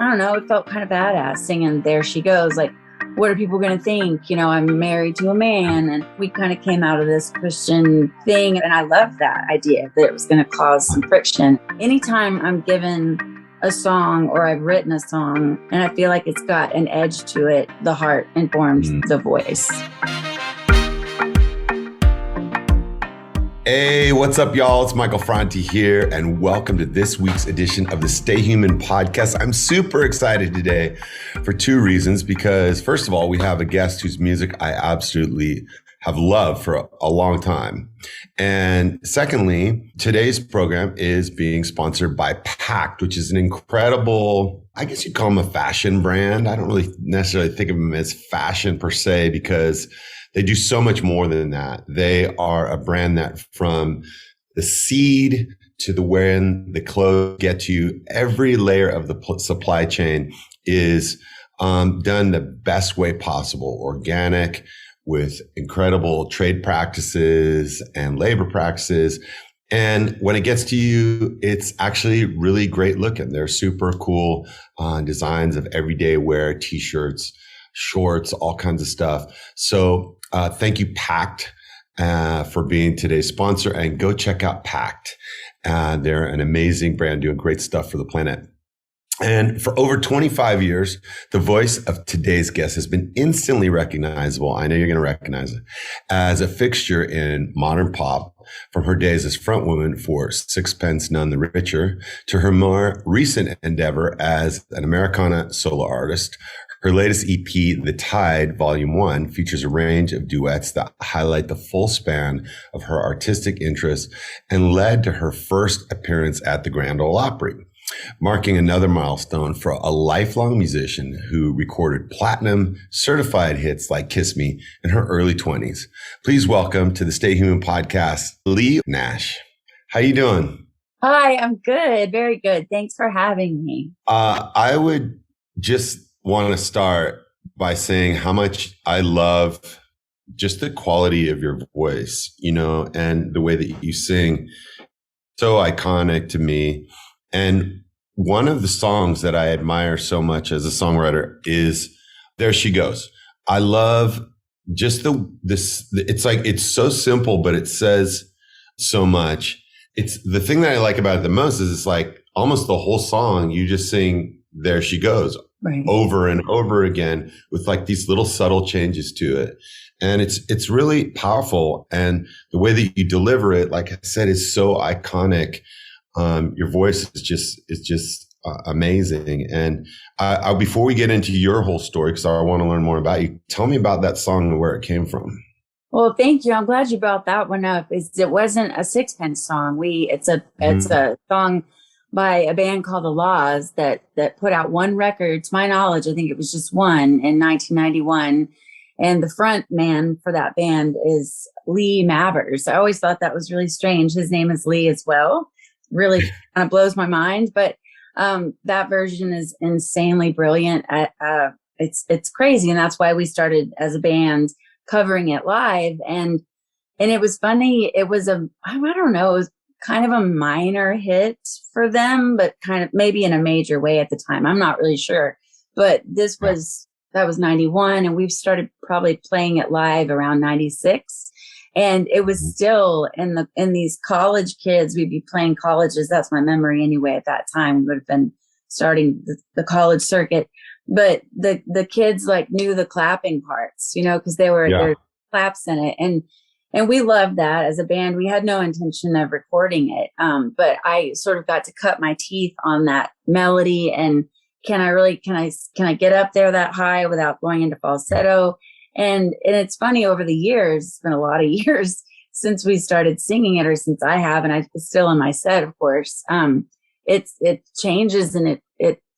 I don't know, it felt kind of badass singing There She Goes. Like, what are people going to think? You know, I'm married to a man. And we kind of came out of this Christian thing. And I love that idea that it was going to cause some friction. Anytime I'm given a song or I've written a song and I feel like it's got an edge to it, the heart informs the voice. Hey, what's up, y'all? It's Michael Franti here, and welcome to this week's edition of the Stay Human podcast. I'm super excited today for two reasons, because first of all, we have a guest whose music I absolutely have loved for a long time. And secondly, today's program is being sponsored by Pact, which is an incredible, I guess you'd call them a fashion brand. I don't really necessarily think of them as fashion per se, because they do so much more than that. They are a brand that from the seed to the when the clothes get to you, every layer of the supply chain is done the best way possible, organic, with incredible trade practices and labor practices. And when it gets to you, it's actually really great looking. They're super cool designs of everyday wear, t-shirts, shorts, all kinds of stuff. So thank you, Pact, for being today's sponsor, and go check out Pact. They're an amazing brand doing great stuff for the planet. And for over 25 years, the voice of today's guest has been instantly recognizable. I know you're going to recognize it as a fixture in modern pop, from her days as frontwoman for Sixpence None The Richer to her more recent endeavor as an Americana solo artist. Her latest EP, The Tide, Volume 1, features a range of duets that highlight the full span of her artistic interests and led to her first appearance at the Grand Ole Opry, marking another milestone for a lifelong musician who recorded platinum certified hits like Kiss Me in her early 20s. Please welcome to the Stay Human podcast, Leigh Nash. How you doing? Hi, I'm good. Very good. Thanks for having me. I would just want to start by saying how much I love just the quality of your voice, you know, and the way that you sing. So iconic to me. And one of the songs that I admire so much as a songwriter is There She Goes. I love just it's like, it's so simple, but it says so much. It's the thing that I like about it the most is it's like almost the whole song, you just sing There She Goes. Right. Over and over again with like these little subtle changes to it. And it's really powerful. And the way that you deliver it, like I said, is so iconic. Your voice is just amazing. And before we get into your whole story, because I want to learn more about you, tell me about that song and where it came from. Well, thank you. I'm glad you brought that one up. It wasn't a Sixpence song. It's a song by a band called the Leighs that put out one record. To my knowledge, I think it was just one in 1991. And the front man for that band is Leigh Nash. I always thought that was really strange. His name is Leigh as well. Really kind of blows my mind. But that version is insanely brilliant. It's crazy. And that's why we started as a band covering it live. And it was funny. It was I don't know, it was kind of a minor hit for them, but kind of maybe in a major way at the time. I'm not really sure, but that was 91, and we've started probably playing it live around 96. And it was still in these college kids, we'd be playing colleges. That's my memory anyway. At that time, we would have been starting the college circuit, but the kids like knew the clapping parts, you know, because there were claps in it. And we loved that as a band. We had no intention of recording it. But I sort of got to cut my teeth on that melody. And can I get up there that high without going into falsetto? And it's funny, over the years, it's been a lot of years since we started singing it, or since I have, and it's still in my set, of course. It changes, and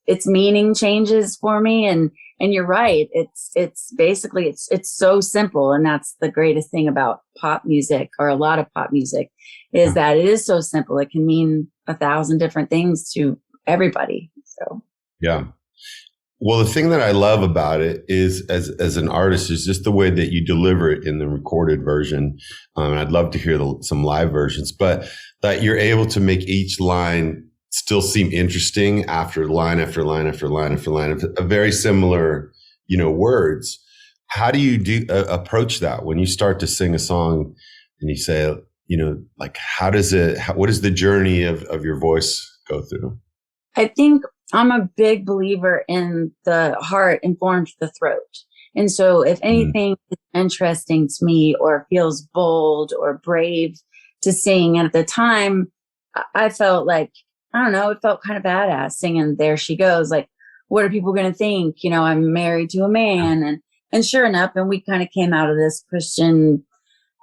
its meaning changes for me. And you're right. It's basically, it's so simple. And that's the greatest thing about pop music, or a lot of pop music, is that it is so simple. It can mean 1,000 different things to everybody. So, yeah. Well, the thing that I love about it is, as an artist, is just the way that you deliver it in the recorded version. And I'd love to hear some live versions, but that you're able to make each line still seem interesting after line after line after line after line of a very similar, words. How do you approach that when you start to sing a song and you say, like, what is the journey of your voice go through? I think I'm a big believer in the heart informs the throat. And so if anything is interesting to me or feels bold or brave to sing, and at the time I felt like, I don't know, it felt kind of badass singing There She Goes. Like, what are people going to think? I'm married to a man. And sure enough, and we kind of came out of this Christian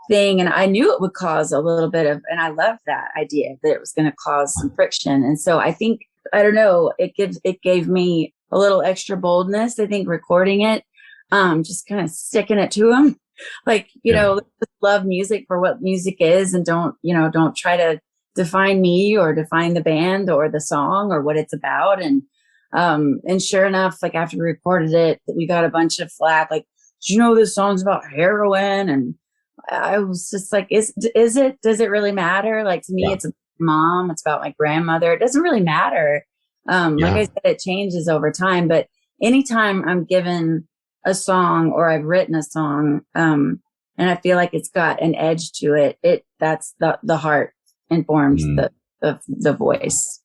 thing, and I knew it would cause a little bit of, and I loved that idea that it was going to cause some friction. And so I think, I don't know, it gave me a little extra boldness. I think recording it, just kind of sticking it to him, like, love music for what music is, and don't try to define me or define the band or the song or what it's about. And sure enough, like after we recorded it, we got a bunch of flack, like, do this song's about heroin? And I was just like, does it really matter? Like, to me, it's about mom, it's about my grandmother. It doesn't really matter. Like I said, it changes over time, but anytime I'm given a song or I've written a song, and I feel like it's got an edge to it, that's the heart informs the voice.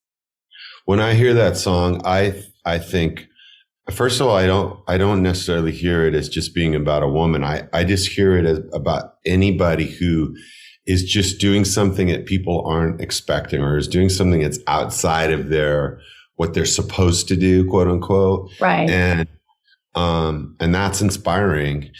When I hear that song, I think, first of all, I don't necessarily hear it as just being about a woman. I just hear it as about anybody who is just doing something that people aren't expecting, or is doing something that's outside of what they're supposed to do, quote unquote. Right. And that's inspiring.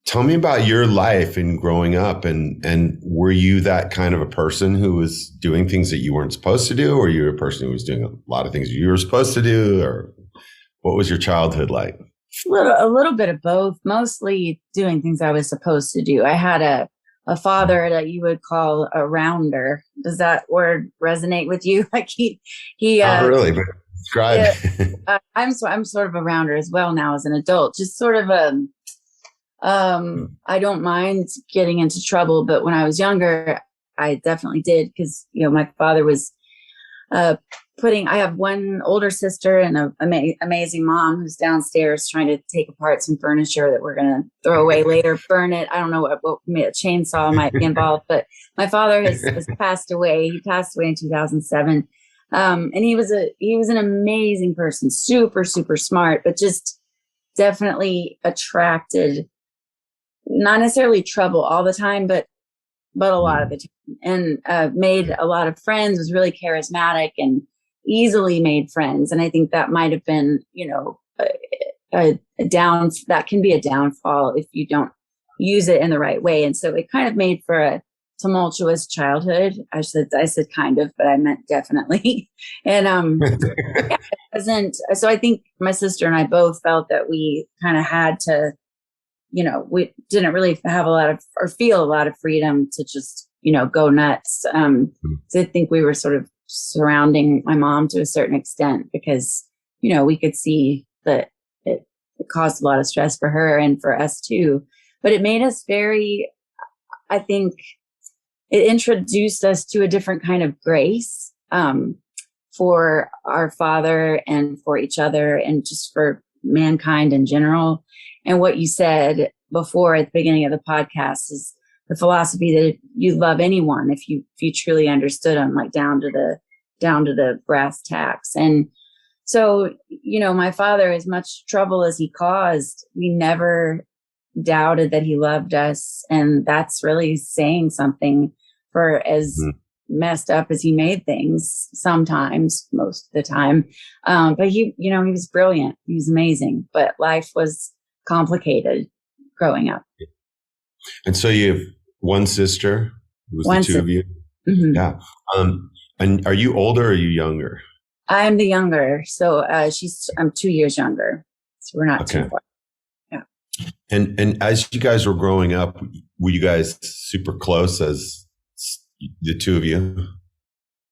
Tell me about your life and growing up, and were you that kind of a person who was doing things that you weren't supposed to do, or you were a person who was doing a lot of things you were supposed to do, or what was your childhood like? A little bit of both, mostly doing things I was supposed to do. I had a father that you would call a rounder. Does that word resonate with you? Like he Not really, but describe. I'm sort of a rounder as well now as an adult, just sort of I don't mind getting into trouble, but when I was younger, I definitely did, because, my father was I have one older sister and an amazing mom who's downstairs trying to take apart some furniture that we're going to throw away later, burn it. I don't know what a chainsaw might be involved, but my father has passed away. He passed away in 2007. And he was an amazing person, super, super smart, but just definitely attracted, not necessarily trouble all the time, but a lot of the time, and made a lot of friends, was really charismatic and easily made friends. And I think that might have been, that can be a downfall if you don't use it in the right way. And so it kind of made for a tumultuous childhood. I said kind of, but I meant definitely. And it wasn't. So I think my sister and I both felt that we kind of had to, we didn't really have a lot of, or feel a lot of freedom to just, go nuts. So I think we were sort of surrounding my mom to a certain extent, because, we could see that it caused a lot of stress for her and for us too. But it made us I think it introduced us to a different kind of grace, for our father and for each other, and just for mankind in general. And what you said before at the beginning of the podcast is the philosophy that you love anyone if you truly understood them, like down to the brass tacks. And so, my father, as much trouble as he caused, we never doubted that he loved us. And that's really saying something, for as messed up as he made things sometimes, most of the time. But he was brilliant. He was amazing, but life was complicated growing up. And so you have one sister. It was the two of you. Mm-hmm. Yeah. And are you older or are you younger? I'm the younger. So I'm 2 years younger. So we're not too far. Yeah. And as you guys were growing up, were you guys super close as the two of you?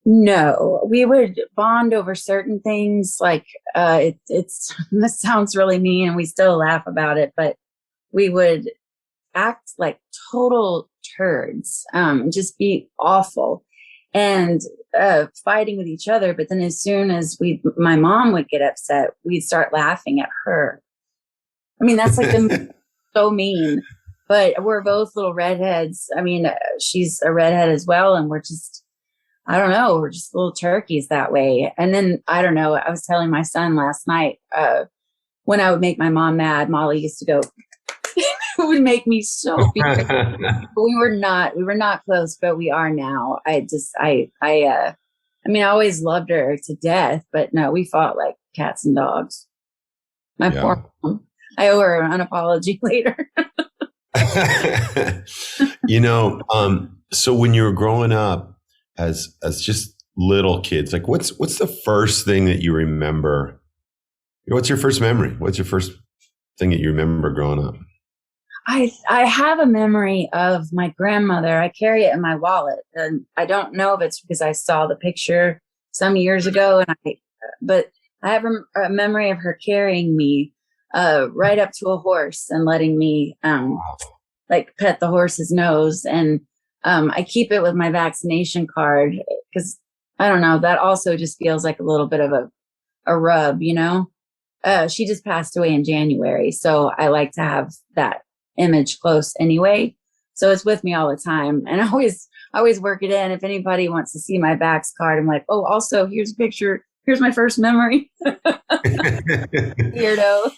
No, we would bond over certain things. Like this sounds really mean, and we still laugh about it, but we would act like total turds, just be awful. and fighting with each other. But then as soon as my mom would get upset, we'd start laughing at her. I mean, that's like so mean, but we're both little redheads. I mean, she's a redhead as well. And we're just, I don't know, we're just little turkeys that way. And then, I don't know, I was telling my son last night, when I would make my mom mad, Molly used to go, it would make me so furious. We were not close, but we are now. I mean, I always loved her to death, but no, we fought like cats and dogs. My poor mom. I owe her an apology later. So when you were growing up as just little kids, like what's the first thing that you remember? What's your first memory? What's your first thing that you remember growing up? I have a memory of my grandmother. I carry it in my wallet, and I don't know if it's because I saw the picture some years ago, but I have a memory of her carrying me right up to a horse and letting me like pet the horse's nose. And I keep it with my vaccination card because I don't know, that also just feels like a little bit of a rub, you know. She just passed away in January, so I like to have that image close anyway. So it's with me all the time, and I always work it in. If anybody wants to see my Vax card, I'm like, oh, also here's a picture. Here's my first memory. Weirdo.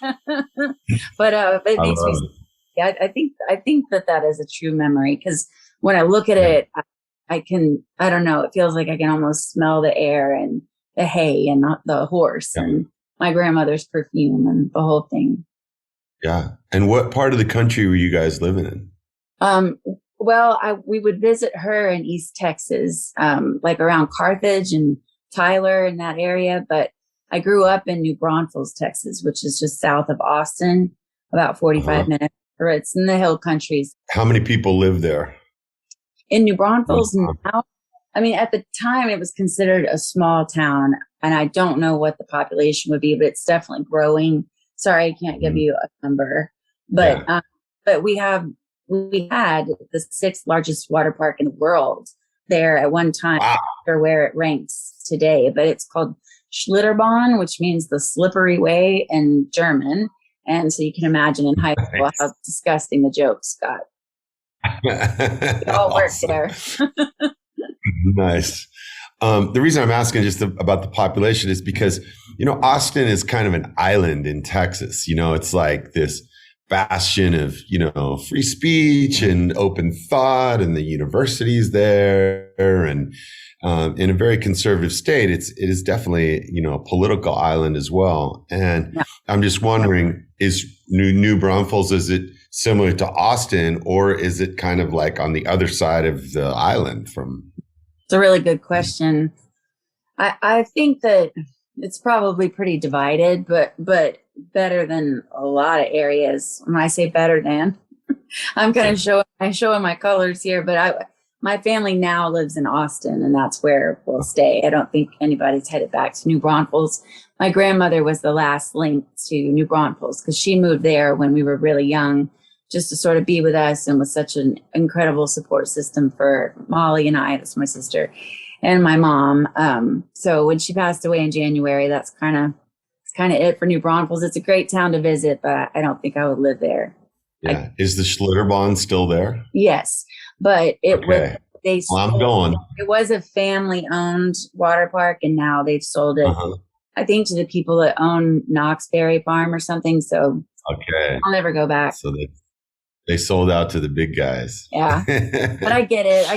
But it makes me. Yeah, I think that is a true memory, because when I look at it, I don't know. It feels like I can almost smell the air and the hay and the horse and my grandmother's perfume and the whole thing. Yeah. And what part of the country were you guys living in? Well, we would visit her in East Texas, like around Carthage and Tyler in that area. But I grew up in New Braunfels, Texas, which is just south of Austin, about 45 minutes. Or it's in the hill countries. How many people live there? In New Braunfels now? I mean, at the time, it was considered a small town, and I don't know what the population would be, but it's definitely growing. Sorry, I can't give you a number, but we had the sixth largest water park in the world there at one time. Wow. For where it ranks today, but it's called Schlitterbahn, which means the slippery way in German. And so you can imagine in high school how disgusting the jokes got. We all worked there. Nice. The reason I'm asking just about the population is because, Austin is kind of an island in Texas. It's like this bastion of, free speech and open thought, and the universities there, and in a very conservative state, it is definitely, a political island as well. And I'm just wondering, is New Braunfels, is it similar to Austin, or is it kind of like on the other side of the island from? It's a really good question. I think that it's probably pretty divided, but better than a lot of areas. When I say better than, I'm kind of showing my colors here, but my family now lives in Austin, and that's where we'll stay. I don't think anybody's headed back to New Braunfels. My grandmother was the last link to New Braunfels because she moved there when we were really young, just to sort of be with us, and was such an incredible support system for Molly and I, that's my sister, and my mom. So when she passed away in January, that's kind of it for New Braunfels. It's a great town to visit, but I don't think I would live there. Yeah. Is the Schlitterbahn still there? Yes, but it was. I'm going. It was a family-owned water park, and now they've sold it. I think to the people that own Knoxberry Farm or something. So I'll never go back. So they sold out to the big guys. Yeah, but I get it.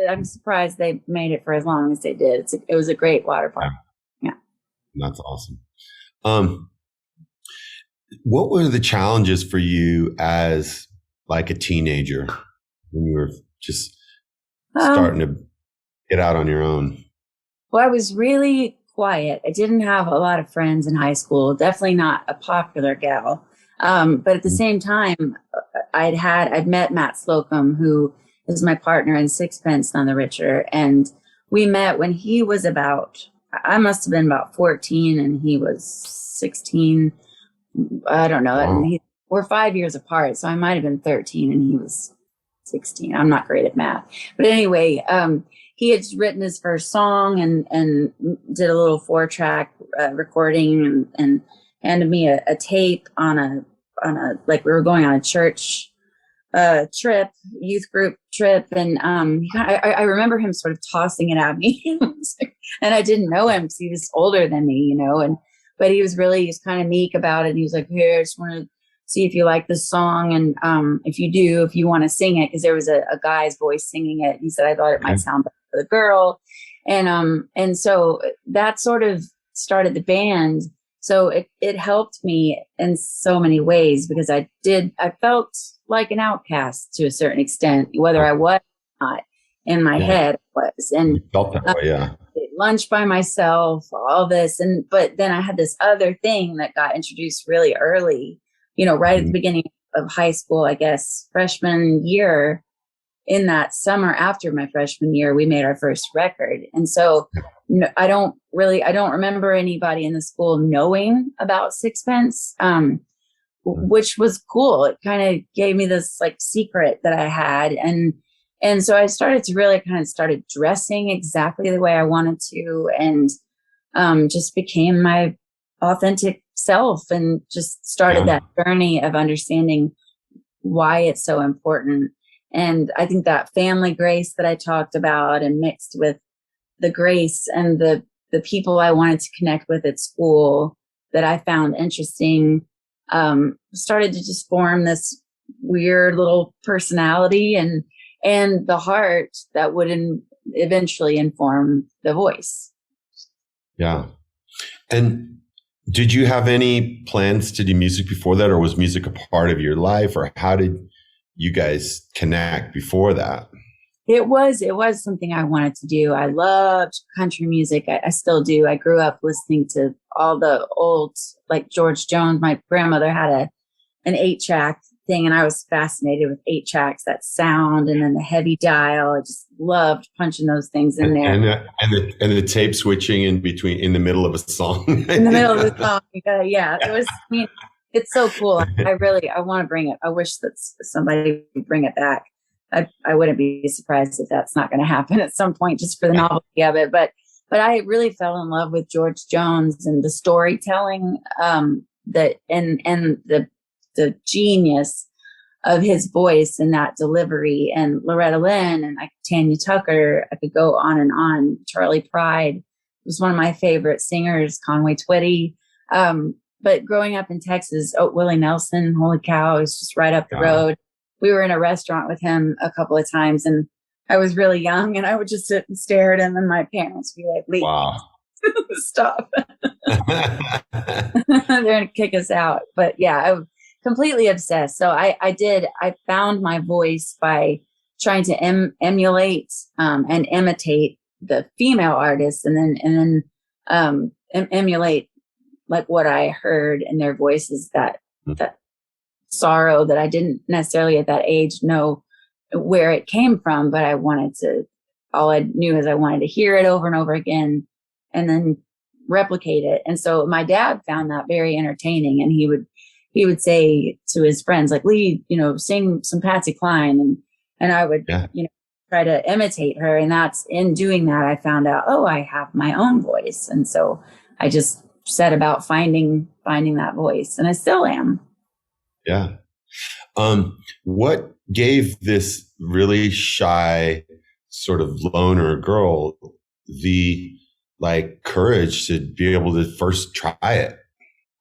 I'm surprised they made it for as long as they did. It was a great water park. Yeah, that's awesome. What were the challenges for you as like a teenager when you were just starting to get out on your own? Well, I was really quiet. I didn't have a lot of friends in high school. Definitely not a popular gal. But at the same time, I'd met Matt Slocum, who is my partner in Sixpence None The Richer. And we met when he was I must have been about 14 and he was 16. I don't know. Wow. And we're 5 years apart. So I might've been 13 and he was 16. I'm not great at math, but anyway, he had written his first song and did a little 4-track recording and handed me a tape on a like we were going on a church trip, youth group trip, and I remember him sort of tossing it at me, and I didn't know him because he was older than me, but he was kind of meek about it. And he was like, "Here, I just want to see if you like this song, and if you do, if you want to sing it," because there was a guy's voice singing it. He said, "I thought it might sound better for the girl," and so that sort of started the band. So it helped me in so many ways because I felt like an outcast to a certain extent, whether I was or not. In my head I was, and you felt that way, yeah. Lunch by myself, all this, but then I had this other thing that got introduced really early, right at the beginning of high school, I guess, freshman year. In that summer after my freshman year, we made our first record. And so I don't remember anybody in the school knowing about Sixpence, which was cool. It kind of gave me this like secret that I had. And so I started to really started dressing exactly the way I wanted to, and just became my authentic self and just started that journey of understanding why it's so important. And I think that family grace that I talked about, and mixed with the grace and the people I wanted to connect with at school that I found interesting, started to just form this weird little personality and the heart that would eventually inform the voice. Yeah. And did you have any plans to do music before that, or was music a part of your life, or how did you guys connect before that? It was something I wanted to do. I loved country music. I still do. I grew up listening to all the old, like George Jones. My grandmother had an 8-track thing, and I was fascinated with 8 tracks, that sound, and then the heavy dial. I just loved punching those things in there. And the tape switching in the middle of a song. In the middle of the song. It was, it's so cool. I want to bring it. I wish that somebody would bring it back. I wouldn't be surprised if that's not going to happen at some point, just for the novelty of it. But I really fell in love with George Jones and the storytelling, that and the genius of his voice and that delivery, and Loretta Lynn and Tanya Tucker. I could go on and on. Charlie Pride was one of my favorite singers. Conway Twitty. But growing up in Texas, Willie Nelson, holy cow, it was just right up the road. We were in a restaurant with him a couple of times, and I was really young, and I would just sit and stare at him, and my parents would be like, "Leigh, wow. Stop." They're going to kick us out. But yeah, I was completely obsessed. So I found my voice by trying to emulate and imitate the female artists, and then emulate like what I heard in their voices, that sorrow that I didn't necessarily at that age know where it came from, but all I knew is I wanted to hear it over and over again and then replicate it. And so my dad found that very entertaining, and he would say to his friends, like, "Leigh, sing some Patsy Cline," and I would, try to imitate her. And that's in doing that, I found out, I have my own voice. And so I just set about finding that voice, and I still am. Yeah. What gave this really shy sort of loner girl the courage to be able to first try it?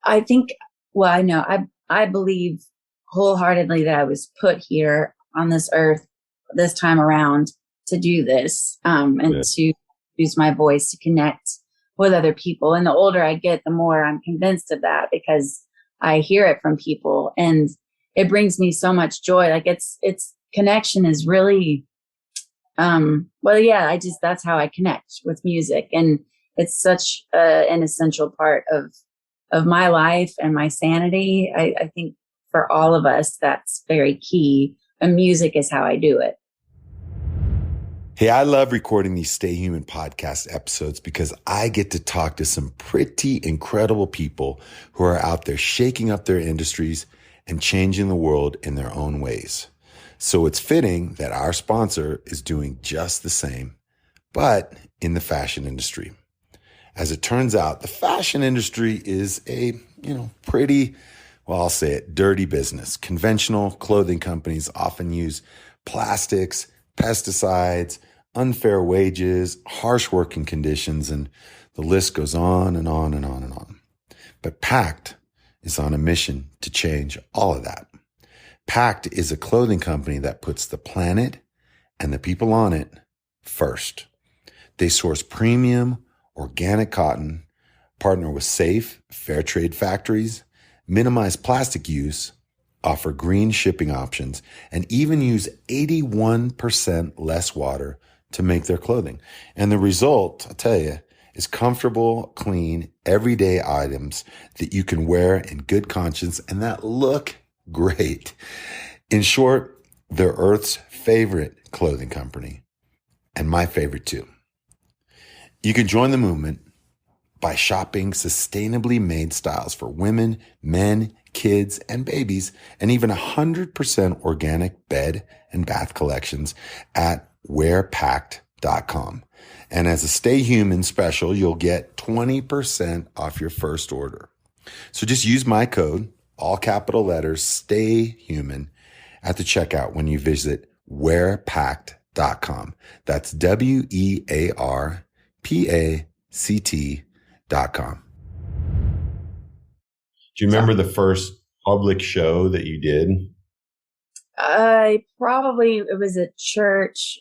I think, I believe wholeheartedly that I was put here on this earth this time around to do this, and to use my voice to connect with other people. And the older I get, the more I'm convinced of that, because I hear it from people, and it brings me so much joy. Like it's connection is really, that's how I connect with music. And it's such an essential part of my life and my sanity. I think for all of us, that's very key. And music is how I do it. Hey, I love recording these Stay Human podcast episodes because I get to talk to some pretty incredible people who are out there shaking up their industries and changing the world in their own ways. So it's fitting that our sponsor is doing just the same. but in the fashion industry. As it turns out, the fashion industry is a, pretty, well, I'll say it, dirty business. Conventional clothing companies often use plastics, pesticides, unfair wages, harsh working conditions, and the list goes on and on and on and on. But Pact is on a mission to change all of that. Pact is a clothing company that puts the planet and the people on it first. They source premium, organic cotton, partner with safe, fair trade factories, minimize plastic use, offer green shipping options, and even use 81% less water to make their clothing. And the result, I'll tell you, is comfortable, clean, everyday items that you can wear in good conscience and that look great. In short, they're Earth's favorite clothing company, and my favorite too. You can join the movement by shopping sustainably made styles for women, men, kids, and babies, and even 100% organic bed and bath collections at wearpact.com. And as a Stay Human special, you'll get 20% off your first order. So just use my code, all capital letters, Stay Human, at the checkout when you visit wearpact.com. That's wearpact.com. Do you remember the first public show that you did? It was at church.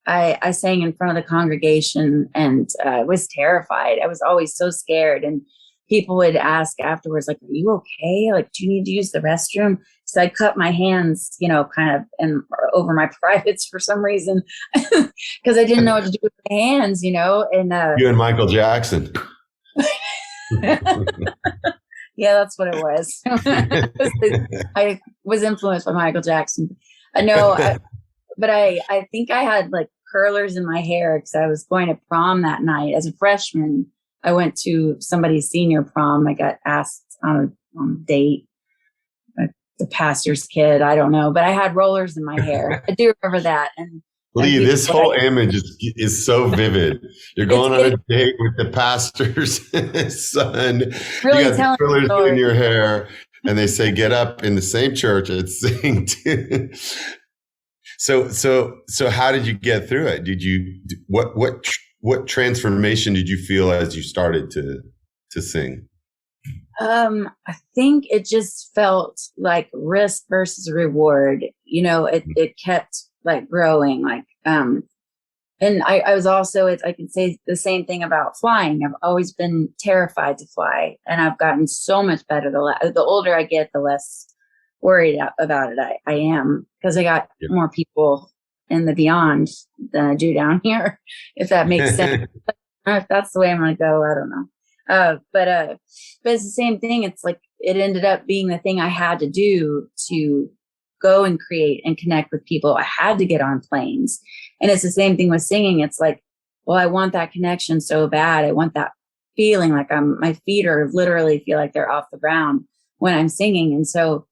I sang in front of the congregation and was terrified. I was always so scared. And people would ask afterwards, like, are you okay? Like, do you need to use the restroom? So I cut my hands, kind of over my privates for some reason because I didn't know what to do with my hands, and you and Michael Jackson. Yeah, that's what it was. I was influenced by Michael Jackson. But I think I had like curlers in my hair because I was going to prom that night. As a freshman, I went to somebody's senior prom. I got asked on a date. The pastor's kid, I don't know, but I had rollers in my hair. I do remember that. And Leigh, this whole image is so vivid. You're going on a date with the pastor's son. Really, you got the curlers in your hair, and they say, "Get up in the same church and sing." So how did you get through it? What transformation did you feel as you started to sing? I think it just felt like risk versus reward. It kept like growing, and I was also, I can say the same thing about flying. I've always been terrified to fly, and I've gotten so much better. The older I get, the less worried about it I am, because I got more people in the beyond than I do down here, if that makes sense. If that's the way I'm going to go, I don't know. But it's the same thing. It's like, it ended up being the thing I had to do to go and create and connect with people. I had to get on planes. And it's the same thing with singing. It's like, well, I want that connection so bad. I want that feeling like my feet are literally feel like they're off the ground when I'm singing. And so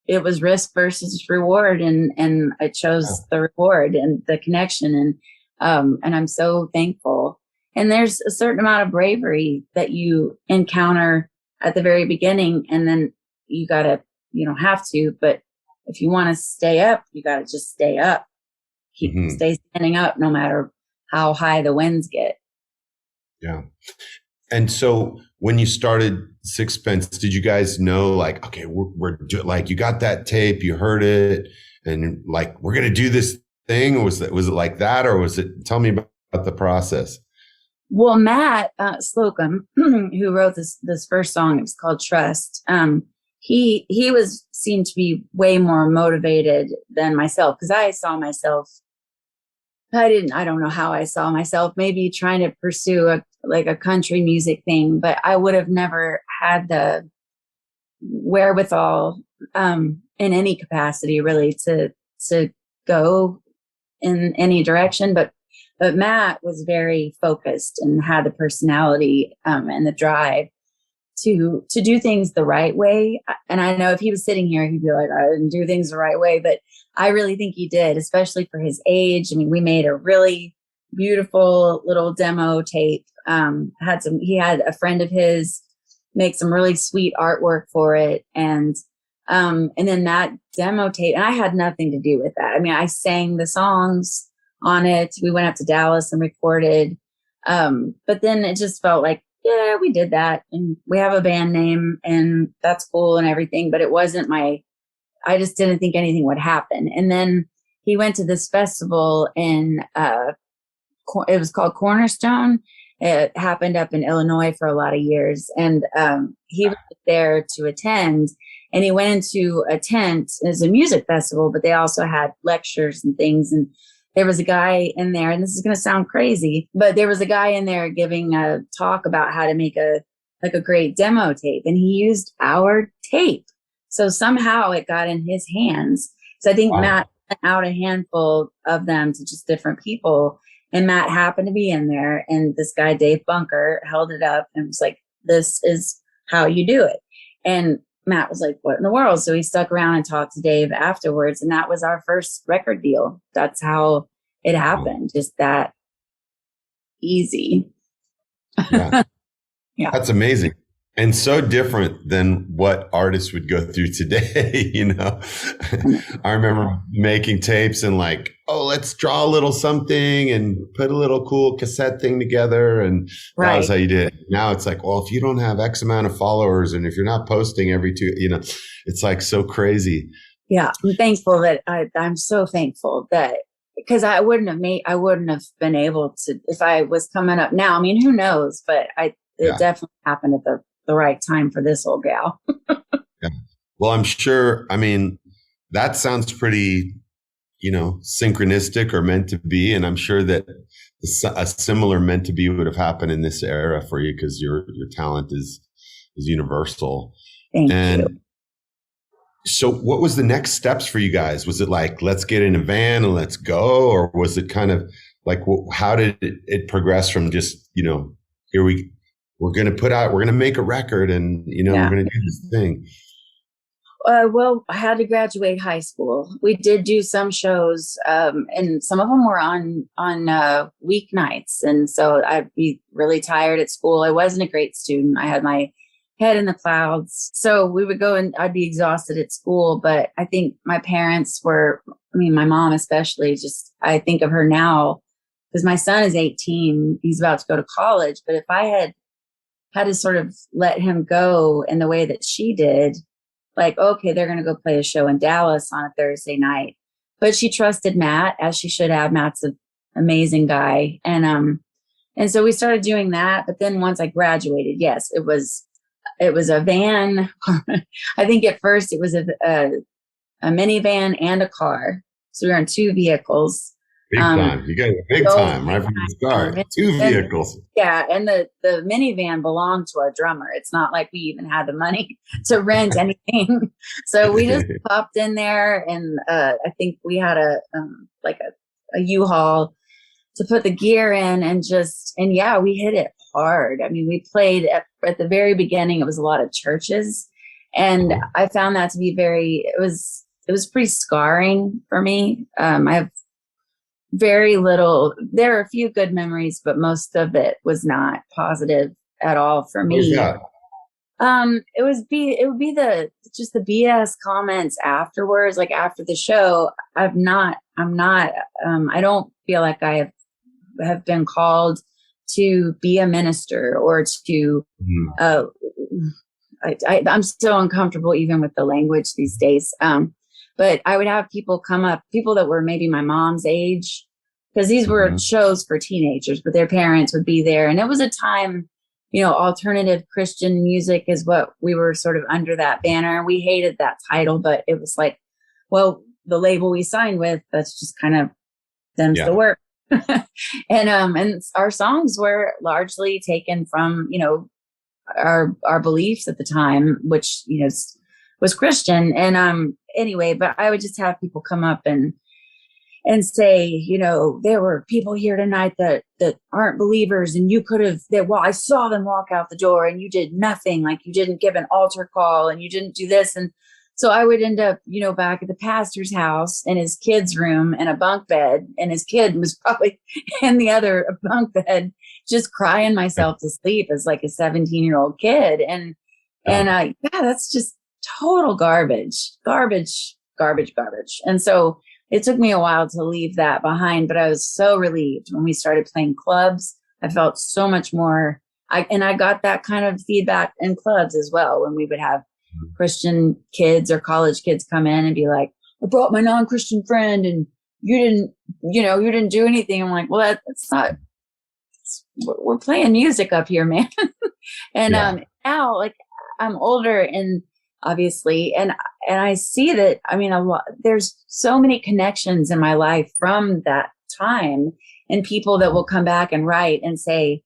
it was risk versus reward, and I chose the reward and the connection. And I'm so thankful. And there's a certain amount of bravery that you encounter at the very beginning, and then you have to, but if you want to stay up, you got to just stay up, stay standing up no matter how high the winds get. Yeah. And so when you started Sixpence, did you guys know, like, okay, we're like, you got that tape, you heard it, and like, we're going to do this thing? Or was it like that? Or tell me about the process. Well, Matt Slocum, who wrote this first song, it was called Trust. He seemed to be way more motivated than myself, because I saw myself. I don't know how I saw myself, maybe trying to pursue a country music thing, but I would have never had the wherewithal in any capacity really to go in any direction. But Matt was very focused and had the personality and the drive to do things the right way. And I know if he was sitting here, he'd be like, I didn't do things the right way. But I really think he did, especially for his age. I mean, we made a really beautiful little demo tape. He had a friend of his make some really sweet artwork for it. And then that demo tape, and I had nothing to do with that. I mean, I sang the songs on it. We went up to Dallas and recorded. But then it just felt like, yeah, we did that. And we have a band name and that's cool and everything. But it wasn't I just didn't think anything would happen. And then he went to this festival in, it was called Cornerstone. It happened up in Illinois for a lot of years. And he was there to attend. And he went into a tent as a music festival, but they also had lectures and things. And there was a guy in there, and this is going to sound crazy, but there was a guy in there giving a talk about how to make a great demo tape. And he used our tape. So somehow it got in his hands. So I think Matt sent out a handful of them to just different people. And Matt happened to be in there. And this guy, Dave Bunker, held it up and was like, this is how you do it. And Matt was like, what in the world? So he stuck around and talked to Dave afterwards. And that was our first record deal. That's how it happened. Just that ezy. Yeah. Yeah. That's amazing. And so different than what artists would go through today. I remember making tapes and like, oh, let's draw a little something and put a little cool cassette thing together. And that was how you did it. Now it's like, well, if you don't have X amount of followers and if you're not posting every two, it's like so crazy. Yeah. I'm thankful that I'm so thankful that, because I wouldn't have been able to, if I was coming up now. I mean, who knows, but it definitely happened at the right time for this old gal. Yeah. Well, I'm sure, that sounds pretty, synchronistic or meant to be. And I'm sure that a similar meant to be would have happened in this era for you because your talent is universal. Thank you. So what was the next steps for you guys? Was it like, let's get in a van and let's go? Or was it kind of like, how did it progress from just, we're going to make a record and, we're going to do this thing? Well, I had to graduate high school. We did do some shows, and some of them were on weeknights. And so I'd be really tired at school. I wasn't a great student. I had my head in the clouds. So we would go and I'd be exhausted at school. But I think my parents my mom especially, just, I think of her now because my son is 18. He's about to go to college. But if I had to sort of let him go in the way that she did, like, okay, they're going to go play a show in Dallas on a Thursday night. But she trusted Matt, as she should have. Matt's an amazing guy. And so we started doing that. But then once I graduated, yes, it was a van. I think at first it was a minivan and a car. So we were in two vehicles. Big time. You got a big time right from the start. Two vehicles. Yeah. And the minivan belonged to our drummer. It's not like we even had the money to rent anything. So we just popped in there and I think we had a U-Haul to put the gear in and we hit it hard. I mean, we played at the very beginning, it was a lot of churches. And I found that to be it was pretty scarring for me. I have very little, there are a few good memories, but most of it was not positive at all for me. It would be the BS comments afterwards, like after the show. I don't feel like I have been called to be a minister or to, I'm so uncomfortable even with the language these days. But I would have people come up, people that were maybe my mom's age, because these were shows for teenagers, but their parents would be there. And it was a time, alternative Christian music is what we were sort of under that banner. We hated that title, but it was like, well, the label we signed with, that's just kind of them's the work. And our songs were largely taken from, our beliefs at the time, which, was Christian. And anyway, but I would just have people come up and say, there were people here tonight that aren't believers, and you could have, I saw them walk out the door and you did nothing, like you didn't give an altar call and you didn't do this. And So I would end up, back at the pastor's house in his kid's room in a bunk bed, and his kid was probably in the other bunk bed, just crying myself to sleep as like a 17-year-old kid. And that's just total garbage. And so it took me a while to leave that behind, but I was so relieved when we started playing clubs. I felt so much more. I got that kind of feedback in clubs as well, when we would have Christian kids or college kids come in and be like, I brought my non-Christian friend and you didn't do anything. I'm like, well, that's not, we're playing music up here, man. And now, like, I'm older and obviously, and I see that, there's so many connections in my life from that time, and people that will come back and write and say,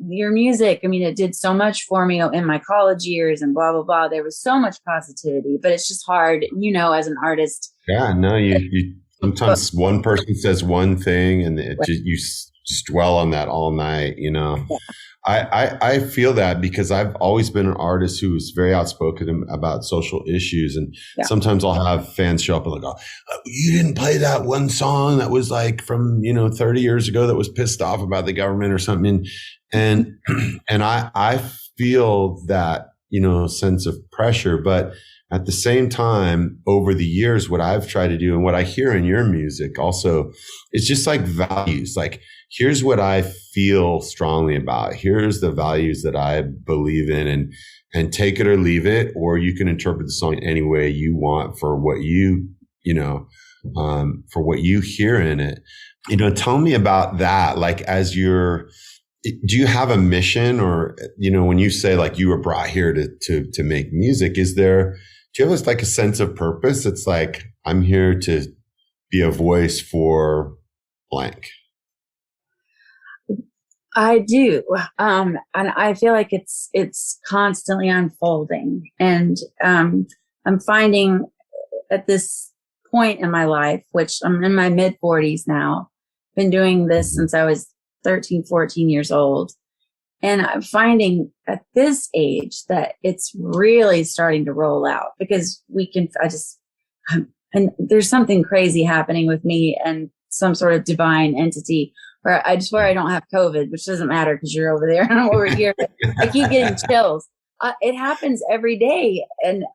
your music, it did so much for me in my college years and blah, blah, blah. There was so much positivity, but it's just hard, as an artist. Yeah, no, you sometimes one person says one thing and you just dwell on that all night, Yeah. I feel that because I've always been an artist who was very outspoken about social issues. And sometimes I'll have fans show up and go, oh, you didn't play that one song that was like from, 30 years ago that was pissed off about the government or something. And I feel that, sense of pressure, but at the same time, over the years, what I've tried to do and what I hear in your music also is just like values. Like, here's what I feel strongly about. Here's the values that I believe in, and take it or leave it, or you can interpret the song any way you want for what for what you hear in it. Tell me about that. Like, do you have a mission, or, when you say like you were brought here to make music, do you have like a sense of purpose? It's like, I'm here to be a voice for blank. I do. And I feel like it's constantly unfolding. And I'm finding at this point in my life, which I'm in my mid 40s now, been doing this since I was 13, 14 years old. And I'm finding at this age that it's really starting to roll out, because and there's something crazy happening with me and some sort of divine entity where I don't have COVID, which doesn't matter because you're over there and I'm over here. I keep getting chills. It happens every day. And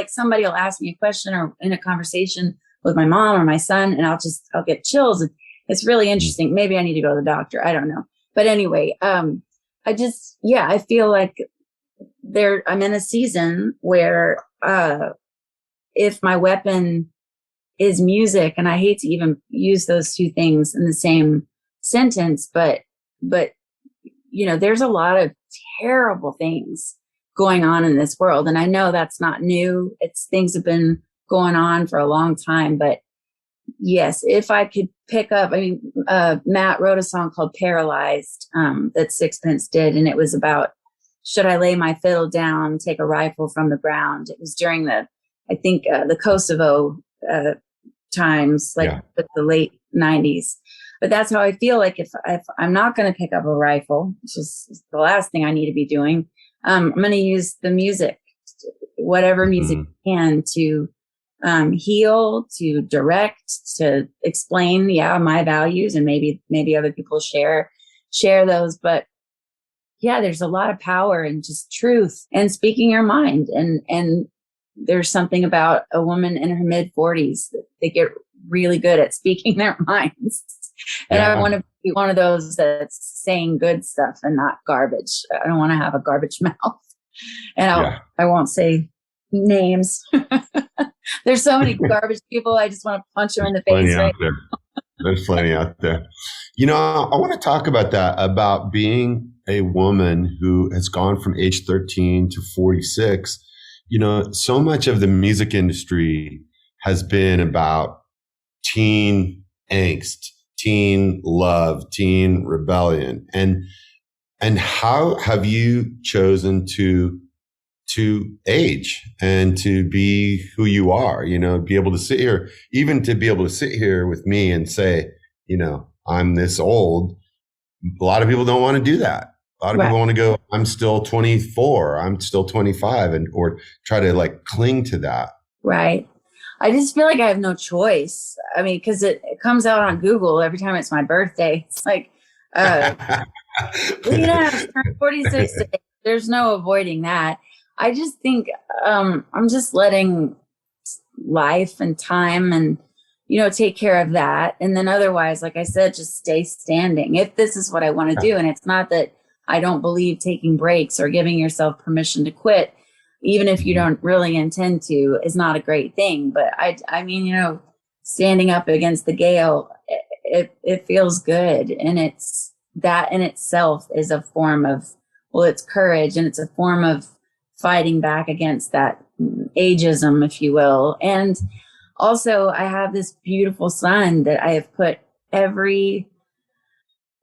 somebody will ask me a question or in a conversation with my mom or my son, and I'll get chills. And it's really interesting. Maybe I need to go to the doctor. I don't know. But anyway, I feel like I'm in a season where, if my weapon is music, and I hate to even use those two things in the same sentence, but there's a lot of terrible things going on in this world. And I know that's not new. Things have been going on for a long time, but yes, if I could pick up, Matt wrote a song called Paralyzed, that Sixpence did. And it was about, should I lay my fiddle down, take a rifle from the ground? It was during the Kosovo, times, with the late 90s. But that's how I feel like if I'm not going to pick up a rifle, which is the last thing I need to be doing, I'm going to use the music, whatever music can, to heal, to direct, to explain, my values, and maybe other people share those. But there's a lot of power in just truth and speaking your mind. And there's something about a woman in her mid 40s that they get really good at speaking their minds. And I want to be one of those that's saying good stuff and not garbage. I don't want to have a garbage mouth. And I won't say names. There's so many garbage people. I just want to punch them in the face. Right? There's plenty out there. I want to talk about that, about being a woman who has gone from age 13 to 46. So much of the music industry has been about teen angst, teen love, teen rebellion. And how have you chosen to age and to be who you are, be able to sit here, even to be able to sit here with me and say, I'm this old. A lot of people don't want to do that. A lot of people want to go, I'm still 24. I'm still 25, or try to like cling to that. Right. I just feel like I have no choice. I mean, because it comes out on Google every time it's my birthday. It's like, Leigh Nash turned 46 today. There's no avoiding that. I just think I'm just letting life and time and, take care of that. And then otherwise, like I said, just stay standing if this is what I want to do. And it's not that I don't believe taking breaks or giving yourself permission to quit, even if you don't really intend to, is not a great thing. But I mean, standing up against the gale, it feels good. And it's that in itself is a form of, it's courage, and it's a form of fighting back against that ageism, if you will. And also I have this beautiful son that I have put everything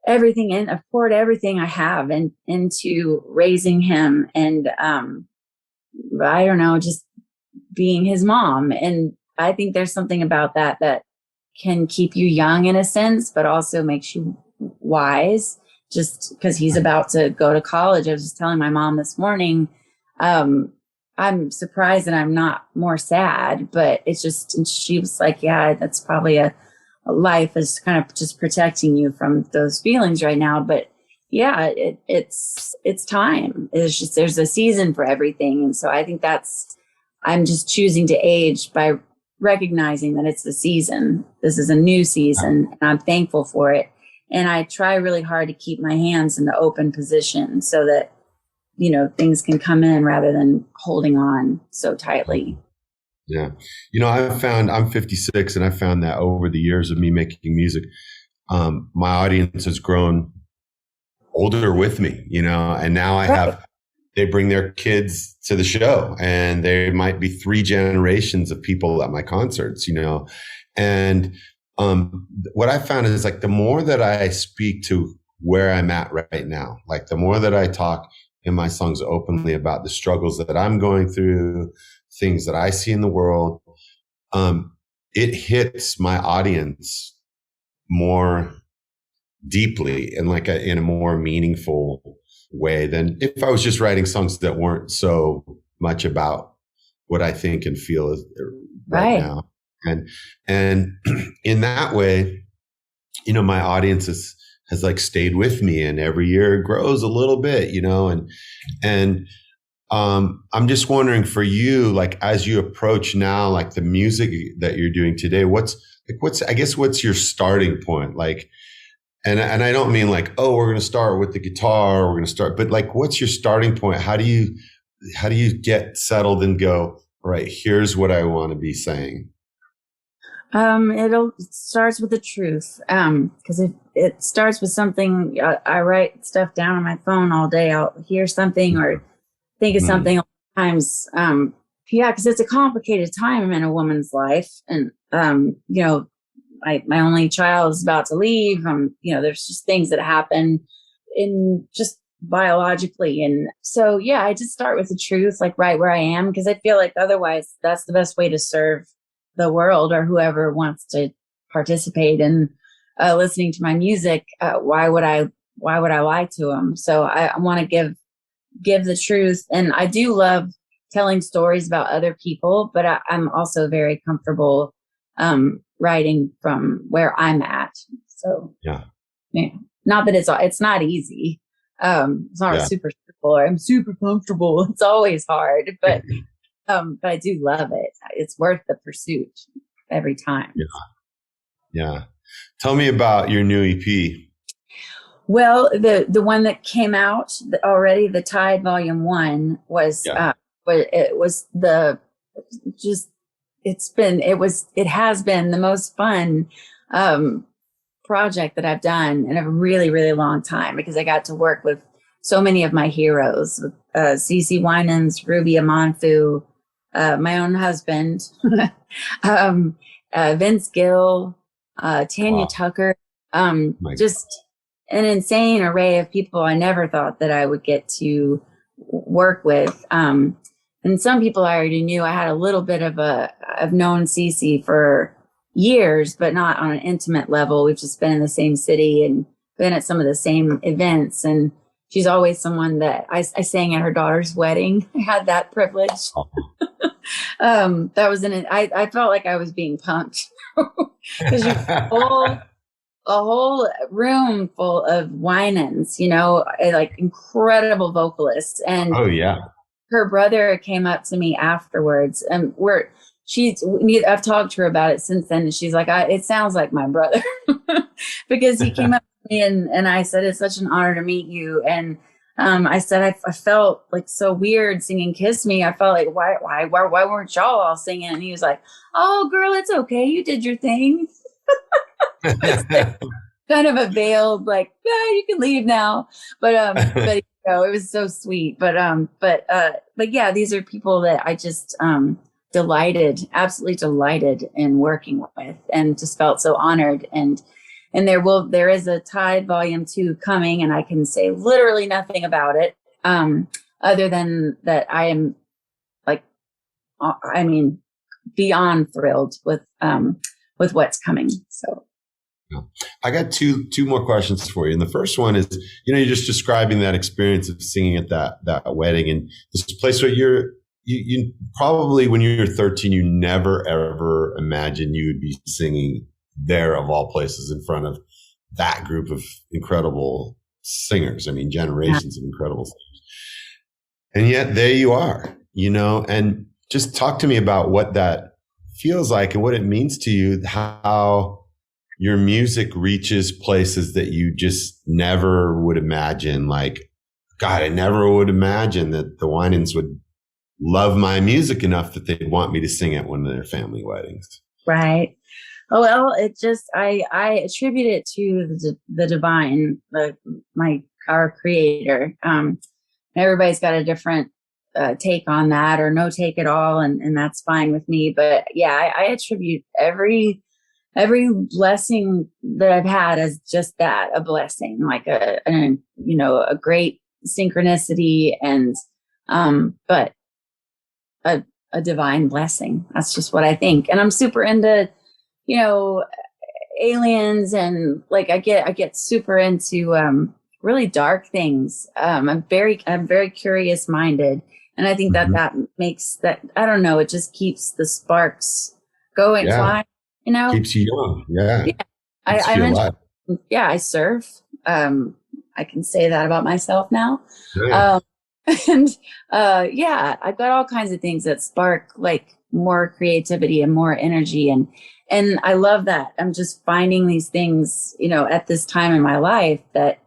in. I've poured everything I have into raising him. And, I don't know, just being his mom. And I think there's something about that can keep you young in a sense, but also makes you wise, just because he's about to go to college. I was just telling my mom this morning, I'm surprised that I'm not more sad, but it's just, and she was like, yeah, that's probably a life is kind of just protecting you from those feelings right now. But yeah, it's time. It's just, there's a season for everything. And so I think I'm just choosing to age by recognizing that it's the season. This is a new season, and I'm thankful for it. And I try really hard to keep my hands in the open position so that, things can come in rather than holding on so tightly. Yeah. I'm 56, and I found that over the years of me making music, my audience has grown older with me, and now they bring their kids to the show, and there might be 3 generations of people at my concerts, and what I found is like the more that I speak to where I'm at right now, like the more that I talk in my songs openly about the struggles that I'm going through, things that I see in the world, it hits my audience more deeply and like in a more meaningful way than if I was just writing songs that weren't so much about what I think and feel right now. And in that way, my audience has like stayed with me, and every year it grows a little bit, and I'm just wondering for you, like, as you approach now, like the music that you're doing today, what's your starting point? Like, and I don't mean like, oh, we're going to start with the guitar, or we're going to start, but like, what's your starting point? How do you get settled and go, all right, here's what I want to be saying? It starts with the truth. Cause it starts with something. I write stuff down on my phone all day. I'll hear something or think of something times. Yeah, cause it's a complicated time in a woman's life. And, my only child is about to leave. There's just things that happen in just biologically. And so, yeah, I just start with the truth, like right where I am. Cause I feel like otherwise that's the best way to serve the world or whoever wants to participate in listening to my music. Why would I lie to them? So I want to give the truth. And I do love telling stories about other people, but I'm also very comfortable writing from where I'm at. So yeah. Not that it's not easy. It's not super simple or I'm super comfortable. It's always hard, but I do love it. It's worth the pursuit every time. Yeah. Tell me about your new EP. Well, the one that came out already, the Tide Volume 1 was, but it was it has been the most fun project that I've done in a really, really long time, because I got to work with so many of my heroes, CeCe Winans, Ruby Amafu, my own husband, Vince Gill, Tanya Tucker, just an insane array of people I never thought that I would get to work with. And some people I already knew. I had a little bit I've known CeCe for years, but not on an intimate level. We've just been in the same city and been at some of the same events. And she's always someone that I sang at her daughter's wedding. I had that privilege. That was I felt like I was being punked because a whole room full of Winans, like incredible vocalists. And oh yeah, her brother came up to me afterwards, and I've talked to her about it since then. And she's like, it sounds like my brother because he came up to me and I said, it's such an honor to meet you. And I said, I felt like so weird singing Kiss Me. I felt like, why weren't y'all all singing? And he was like, oh girl, it's okay. You did your thing. Kind of a veiled, like, yeah, you can leave now. But it was so sweet. But yeah, these are people that I just absolutely delighted in working with, and just felt so honored. And there is a Tide Volume 2 coming, and I can say literally nothing about it, other than that I am beyond thrilled with what's coming. So. I got two more questions for you. And the first one is, you're just describing that experience of singing at that wedding, and this place where you probably, when you were 13, you never ever imagined you would be singing there, of all places, in front of that group of incredible singers. I mean, generations of incredible singers. And yet there you are, and just talk to me about what that feels like and what it means to you, how your music reaches places that you just never would imagine. Like, God, I never would imagine that the Winans would love my music enough that they'd want me to sing at one of their family weddings. Right. Oh, well, it just, I attribute it to the divine, our creator. Everybody's got a different take on that, or no take at all. And that's fine with me. But yeah, I attribute every blessing that I've had as just that, a blessing, like a great synchronicity, and but a divine blessing. That's just what I think. And I'm super into, aliens, and like I get super into really dark things. I'm very curious minded, and I think that makes that, I don't know, it just keeps the sparks going, flying. Keeps you young. Yeah. I mentioned, I surf. I can say that about myself now. Yeah. And I've got all kinds of things that spark like more creativity and more energy. And I love that. I'm just finding these things, at this time in my life that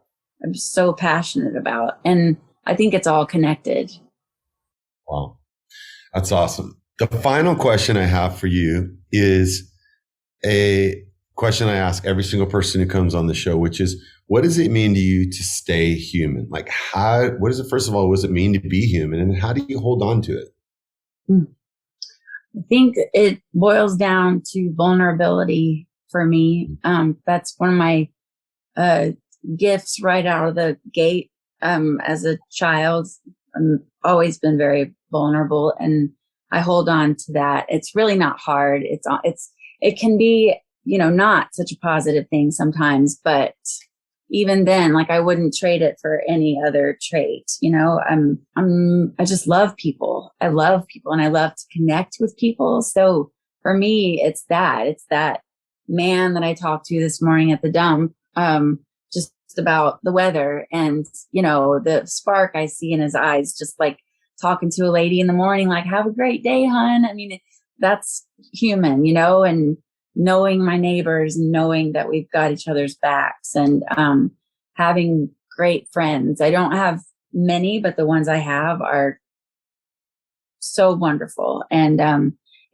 I'm so passionate about. And I think it's all connected. Wow. That's awesome. The final question I have for you is a question I ask every single person who comes on the show, which is, what does it mean to you to stay human? Like, what is it, first of all, what does it mean to be human? And how do you hold on to it? I think it boils down to vulnerability for me. That's one of my gifts right out of the gate. As a child, I've always been very vulnerable, and I hold on to that. It's really not hard. It can be, not such a positive thing sometimes, but even then, like, I wouldn't trade it for any other trait. I just love people. I love people, and I love to connect with people. So for me, it's that man that I talked to this morning at the dump, just about the weather, and, the spark I see in his eyes, just like talking to a lady in the morning, like, have a great day, hon. I mean, that's human, and knowing my neighbors, and knowing that we've got each other's backs, and having great friends. I don't have many, but the ones I have are so wonderful. And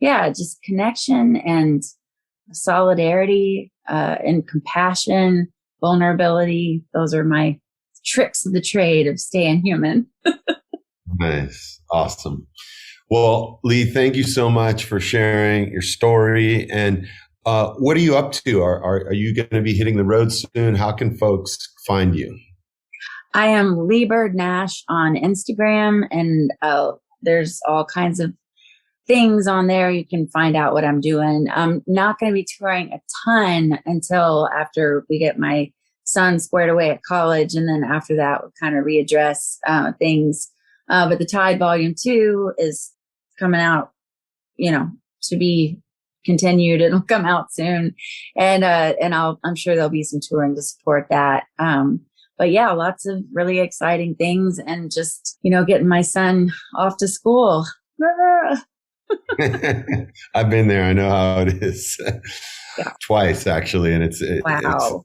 just connection and solidarity, and compassion, vulnerability. Those are my tricks of the trade of staying human. Nice. Awesome. Well, Leigh, thank you so much for sharing your story. And what are you up to? Are you going to be hitting the road soon? How can folks find you? I am Leigh Nash on Instagram, and there's all kinds of things on there. You can find out what I'm doing. I'm not going to be touring a ton until after we get my son squared away at college. And then after that, we'll kind of readdress things. But the Tide Volume 2 is coming out, to be continued. It'll come out soon. And I'm sure there'll be some touring to support that. But yeah, lots of really exciting things and just, getting my son off to school. I've been there. I know how it is. Yeah. Twice actually. And wow.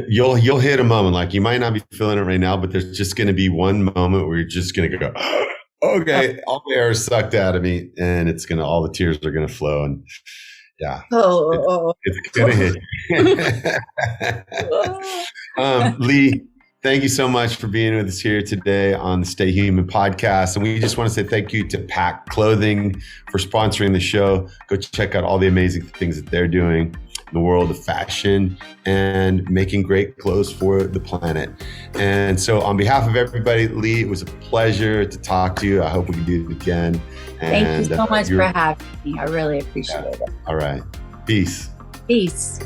You'll hit a moment, like you might not be feeling it right now, but there's just going to be one moment where you're just going to go, okay, all the air is sucked out of me, and all the tears are going to flow, and yeah, it's going to hit. Leigh, thank you so much for being with us here today on the Stay Human podcast. And we just want to say thank you to Pack Clothing for sponsoring the show. Go check out all the amazing things that they're doing in the world of fashion and making great clothes for the planet. And so on behalf of everybody, Leigh, it was a pleasure to talk to you. I hope we can do it again. Thank you so much for having me. I really appreciate it. All right. Peace. Peace.